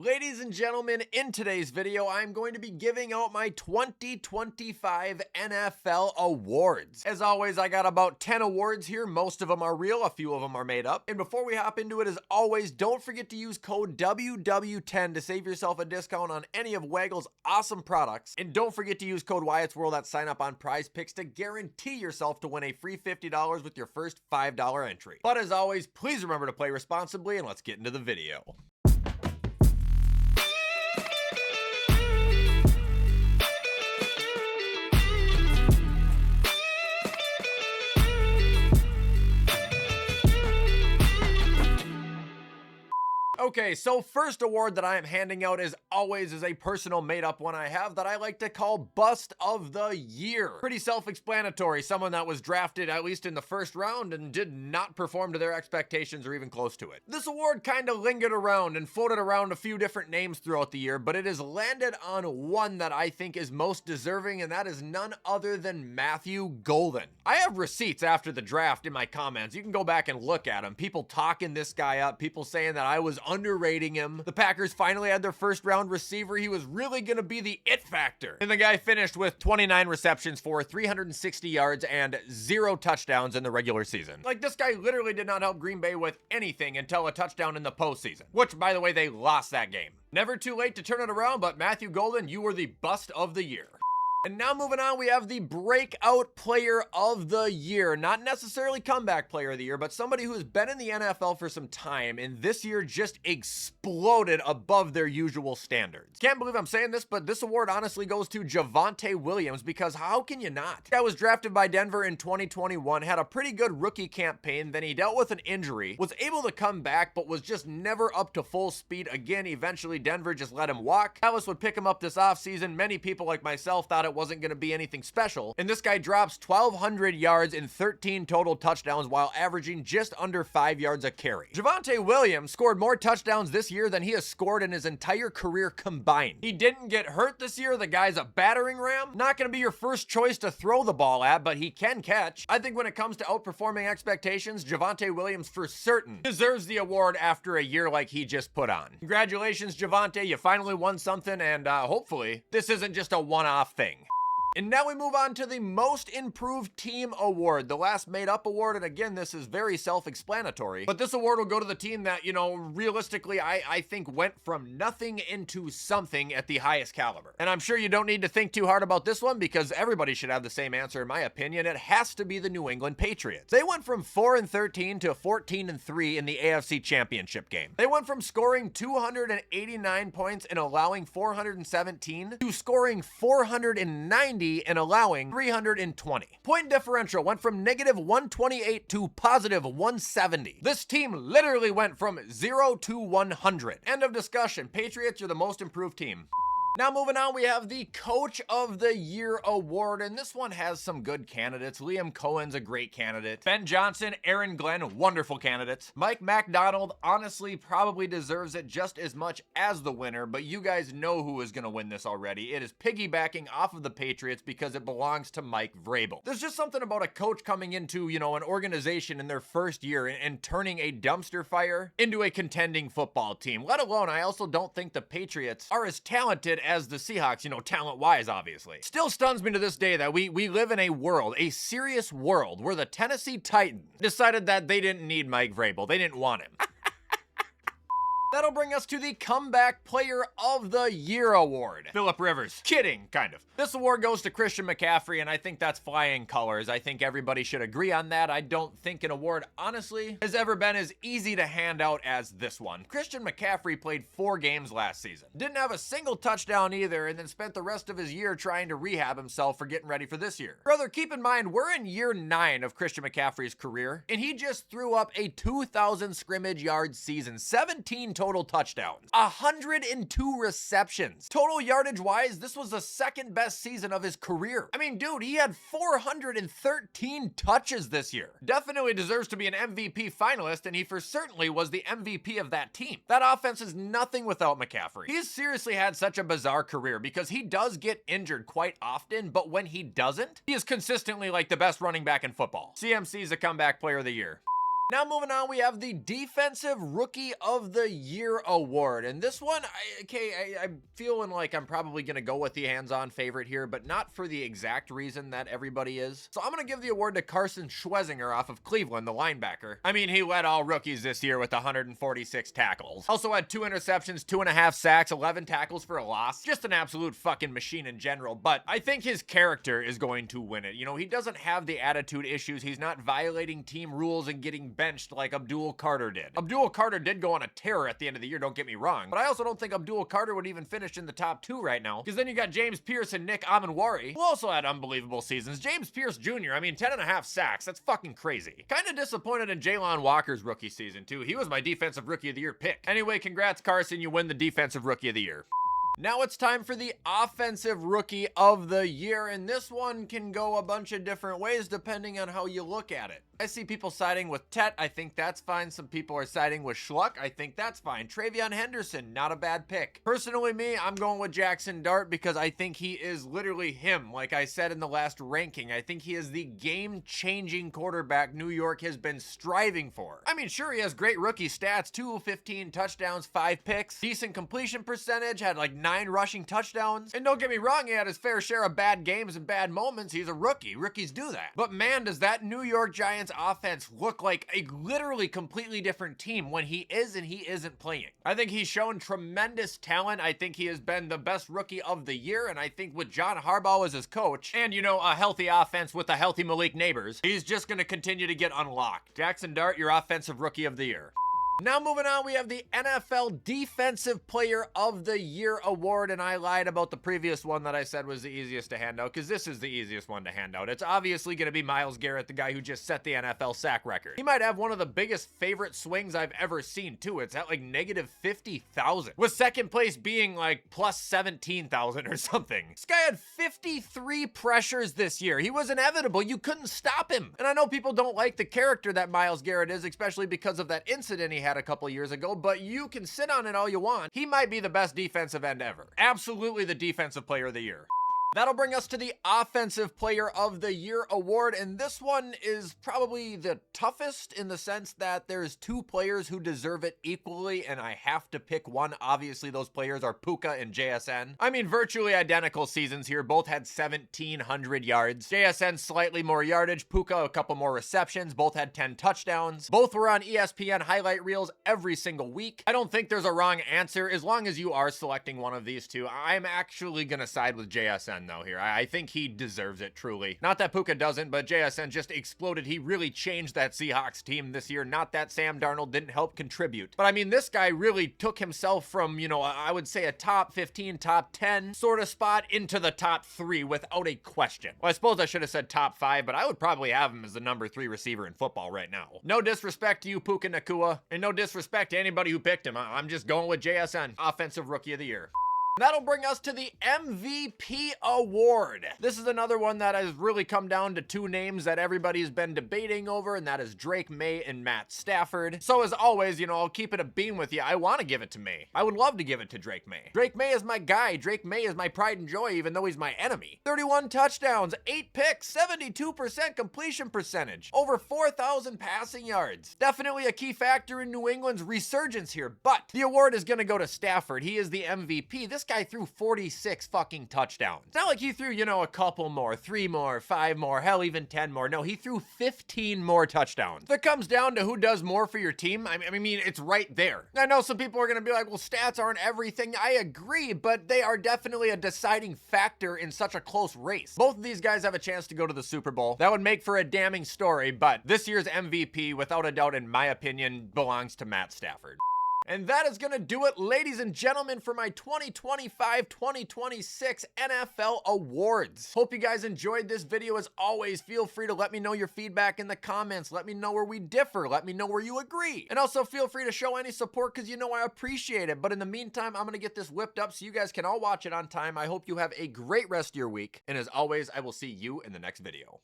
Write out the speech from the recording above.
Ladies and gentlemen, in today's video, I'm going to be giving out my 2025 NFL awards. As always, I got about 10 awards here. Most of them are real, a few of them are made up. And before we hop into it, as always, don't forget to use code WW10 to save yourself a discount on any of Waggle's awesome products. And don't forget to use code WyattzWorld at sign up on Prize Picks to guarantee yourself to win a free $50 with your first $5 entry. But as always, please remember to play responsibly, and let's get into the video. Okay, so first award that I am handing out, as always, is a personal made-up one I have that I like to call Bust of the Year. Pretty self-explanatory. Someone that was drafted at least in the first round and did not perform to their expectations or even close to it. This award kind of lingered around and floated around a few different names throughout the year, but it has landed on one that I think is most deserving, and that is none other than Matthew Golden. I have receipts after the draft in my comments. You can go back and look at them. People talking this guy up, people saying that I was underrating him. The Packers finally had their first round receiver. He was really gonna be the it factor. And the guy finished with 29 receptions for 360 yards and 0 touchdowns in the regular season. Like, this guy literally did not help Green Bay with anything until a touchdown in the postseason, which, by the way, they lost that game. Never too late to turn it around, but Matthew Golden, you were the Bust of the Year. And now moving on, we have the Breakout Player of the Year. Not necessarily Comeback Player of the Year, but somebody who's been in the NFL for some time and this year just exploded above their usual standards. Can't believe I'm saying this, but this award honestly goes to Javonte Williams, because how can you not? Guy was drafted by Denver in 2021, had a pretty good rookie campaign, then he dealt with an injury, was able to come back, but was just never up to full speed again. Eventually, Denver just let him walk. Dallas would pick him up this offseason. Many people like myself thought it wasn't going to be anything special, and this guy drops 1,200 yards and 13 total touchdowns while averaging just under 5 yards a carry. Javonte Williams scored more touchdowns this year than he has scored in his entire career combined. He didn't get hurt this year. The guy's a battering ram. Not going to be your first choice to throw the ball at, but he can catch. I think when it comes to outperforming expectations, Javonte Williams for certain deserves the award after a year like he just put on. Congratulations, Javonte. You finally won something, and hopefully this isn't just a one-off thing. And now we move on to the Most Improved Team Award, the last made-up award, and again, this is very self-explanatory, but this award will go to the team that, you know, realistically, I think went from nothing into something at the highest caliber. And I'm sure you don't need to think too hard about this one, because everybody should have the same answer in my opinion. It has to be the New England Patriots. They went from 4-13 to 14-3 in the AFC Championship game. They went from scoring 289 points and allowing 417 to scoring 490 and allowing 320. Point differential went from -128 to +170. This team literally went from 0 to 100. End of discussion. Patriots are the most improved team. Now moving on, we have the Coach of the Year award, and this one has some good candidates. Liam Cohen's a great candidate. Ben Johnson, Aaron Glenn, wonderful candidates. Mike McDonald honestly probably deserves it just as much as the winner, but you guys know who is going to win this already. It is piggybacking off of the Patriots because it belongs to Mike Vrabel. There's just something about a coach coming into, you know, an organization in their first year and turning a dumpster fire into a contending football team. Let alone, I also don't think the Patriots are as talented as the Seahawks, you know, talent-wise, obviously. Still stuns me to this day that we live in a world, a serious world, where the Tennessee Titans decided that they didn't need Mike Vrabel. They didn't want him. That'll bring us to the Comeback Player of the Year award. Phillip Rivers. Kidding, kind of. This award goes to Christian McCaffrey, and I think that's flying colors. I think everybody should agree on that. I don't think an award, honestly, has ever been as easy to hand out as this one. Christian McCaffrey played 4 games last season. Didn't have a single touchdown either, and then spent the rest of his year trying to rehab himself for getting ready for this year. Brother, keep in mind, we're in year 9 of Christian McCaffrey's career, and he just threw up a 2,000 scrimmage yard season. 17 total touchdowns, 102 receptions. Total yardage wise, this was the second best season of his career. I mean, dude, he had 413 touches this year. Definitely deserves to be an MVP finalist, and he for certainly was the MVP of that team. That offense is nothing without McCaffrey. He's seriously had such a bizarre career because he does get injured quite often, but when he doesn't, he is consistently like the best running back in football. CMC is the Comeback Player of the Year. Now moving on, we have the Defensive Rookie of the Year award. And this one, I'm feeling like I'm probably going to go with the hands-on favorite here, but not for the exact reason that everybody is. So I'm going to give the award to Carson Schwezinger off of Cleveland, the linebacker. I mean, he led all rookies this year with 146 tackles. Also had 2 interceptions, 2.5 sacks, 11 tackles for a loss. Just an absolute fucking machine in general, but I think his character is going to win it. You know, he doesn't have the attitude issues. He's not violating team rules and getting benched like Abdul Carter did. Abdul Carter did go on a tear at the end of the year, don't get me wrong, but I also don't think Abdul Carter would even finish in the top 2 right now, because then you got James Pierce and Nick Amenwari, who also had unbelievable seasons. James Pierce Jr., I mean, 10.5 sacks, that's fucking crazy. Kind of disappointed in Jalon Walker's rookie season too. He was my Defensive Rookie of the Year pick. Anyway, congrats Carson, you win the Defensive Rookie of the Year. Now it's time for the Offensive Rookie of the Year, and this one can go a bunch of different ways depending on how you look at it. I see people siding with Tet. I think that's fine. Some people are siding with Schluck. I think that's fine. Travion Henderson, not a bad pick. Personally, me, I'm going with Jackson Dart because I think he is literally him. Like I said in the last ranking, I think he is the game-changing quarterback New York has been striving for. I mean, sure, he has great rookie stats, 15 touchdowns, 5 picks, decent completion percentage, had like 9 rushing touchdowns. And don't get me wrong, he had his fair share of bad games and bad moments. He's a rookie. Rookies do that. But man, does that New York Giants offense look like a literally completely different team when he is and he isn't playing. I think he's shown tremendous talent. I think he has been the best rookie of the year, and I think with John Harbaugh as his coach and, you know, a healthy offense with a healthy Malik Neighbors, he's just going to continue to get unlocked. Jackson Dart, your Offensive Rookie of the Year. Now moving on, we have the NFL Defensive Player of the Year award, and I lied about the previous one that I said was the easiest to hand out, because this is the easiest one to hand out. It's obviously going to be Myles Garrett, the guy who just set the NFL sack record. He might have one of the biggest favorite swings I've ever seen, too. It's at like negative 50,000, with second place being like plus 17,000 or something. This guy had 53 pressures this year. He was inevitable. You couldn't stop him. And I know people don't like the character that Myles Garrett is, especially because of that incident he had a couple years ago, but you can sit on it all you want. He might be the best defensive end ever. Absolutely the Defensive Player of the Year. That'll bring us to the Offensive Player of the Year award, and this one is probably the toughest in the sense that there's 2 players who deserve it equally, and I have to pick one. Obviously, those players are Puka and JSN. I mean, virtually identical seasons here. Both had 1,700 yards. JSN slightly more yardage. Puka a couple more receptions. Both had 10 touchdowns. Both were on ESPN highlight reels every single week. I don't think there's a wrong answer as long as you are selecting one of these 2. I'm actually gonna side with JSN though here. I think he deserves it, truly. Not that Puka doesn't, but JSN just exploded. He really changed that Seahawks team this year. Not that Sam Darnold didn't help contribute. But I mean, this guy really took himself from, you know, I would say a top 15, top 10 sort of spot into the top 3 without a question. Well, I suppose I should have said top 5, but I would probably have him as the number 3 receiver in football right now. No disrespect to you, Puka Nacua, and no disrespect to anybody who picked him. I'm just going with JSN, Offensive Rookie of the Year. That'll bring us to the MVP award. This is another one that has really come down to 2 names that everybody's been debating over, and that is Drake May and Matt Stafford. So as always, you know, I'll keep it a beam with you. I want to give it to May. I would love to give it to Drake May. Drake May is my guy. Drake May is my pride and joy, even though he's my enemy. 31 touchdowns, 8 picks, 72% completion percentage, over 4,000 passing yards. Definitely a key factor in New England's resurgence here, but the award is going to go to Stafford. He is the MVP. This guy threw 46 fucking touchdowns. It's not like he threw, you know, a couple more, 3 more, 5 more, hell, even 10 more. No, he threw 15 more touchdowns. If it comes down to who does more for your team, I mean, it's right there. I know some people are going to be like, well, stats aren't everything. I agree, but they are definitely a deciding factor in such a close race. Both of these guys have a chance to go to the Super Bowl. That would make for a damning story, but this year's MVP, without a doubt, in my opinion, belongs to Matt Stafford. And that is going to do it, ladies and gentlemen, for my 2025-2026 NFL Awards. Hope you guys enjoyed this video. As always, feel free to let me know your feedback in the comments. Let me know where we differ. Let me know where you agree. And also feel free to show any support because you know I appreciate it. But in the meantime, I'm going to get this whipped up so you guys can all watch it on time. I hope you have a great rest of your week. And as always, I will see you in the next video.